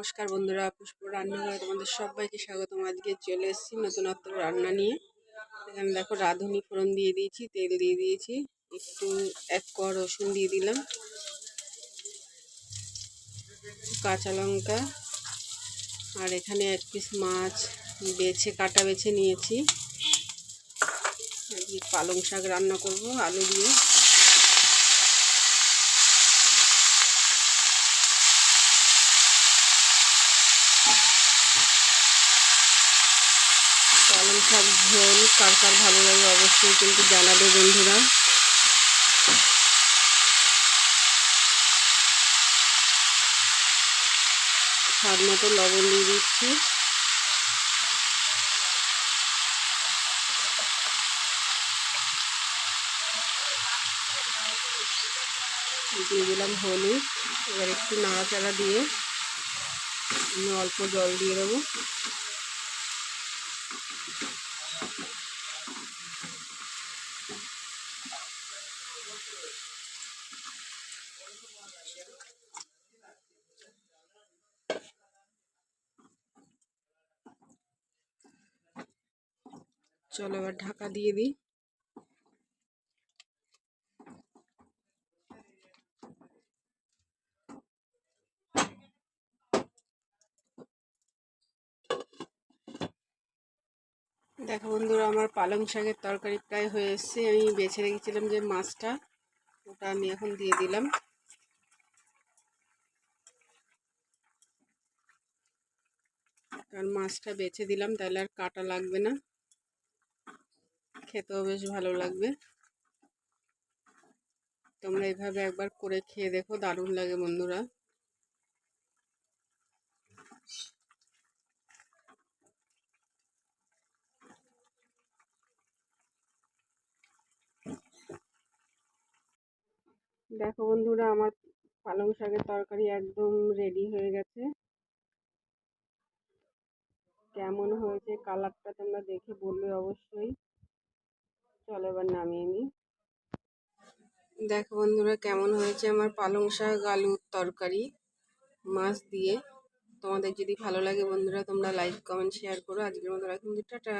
নমস্কার বন্ধুরা, পুষ্প রান্নাঘরে তোমাদের সবাইকে স্বাগতম। আজকে চলে এসেছি নতুনত্ব রান্না নিয়ে। এখানে দেখো রাঁধুনি ফোড়ন দিয়ে দিয়েছি, তেল দিয়ে দিয়েছি, একটু 1 কোয়া রসুন দিয়ে দিলাম, কাঁচা লঙ্কা, আর এখানে 1 পিস মাছ কাটা বেছে নিয়েছি। আজকে পালং শাক রান্না করব আলু দিয়ে। পালং শাক ঝোল কার কার ভালো লাগে অবশ্যই কিন্তু জানাবে বন্ধুরা। স্বাদ মতো লবণ দিয়ে দিচ্ছি, দিয়ে দিলাম হলুদ। এবার একটু নাড়াচাড়া দিয়ে আমি অল্প জল দিয়ে দেবো। চলো এবার ঢাকা দিয়ে দিই। দেখো বন্ধুরা, আমার পালং শাকের তরকারি প্রায় হয়ে এসছে। আমি বেছে রেখেছিলাম যে মাছটা, ওটা আমি এখন দিয়ে দিলাম। কারণ মাছটা বেছে দিলাম, তাহলে আর কাটা লাগবে না, খেতেও বেশ ভালো লাগবে। তোমরা এইভাবে একবার করে খেয়ে দেখো, দারুণ লাগে বন্ধুরা। দেখো বন্ধুরা, আমার পালং শাকের তরকারি একদম রেডি হয়ে গেছে। কেমন হয়েছে কালারটা তোমরা দেখে বলবে অবশ্যই। চলো এবার নামিয়ে নিই। দেখো বন্ধুরা, কেমন হয়েছে আমার পালং শাক আলুর তরকারি মাছ দিয়ে। তোমাদের যদি ভালো লাগে বন্ধুরা, তোমরা লাইক কমেন্ট শেয়ার করো। আজকের মতো রাখুন, টাটা।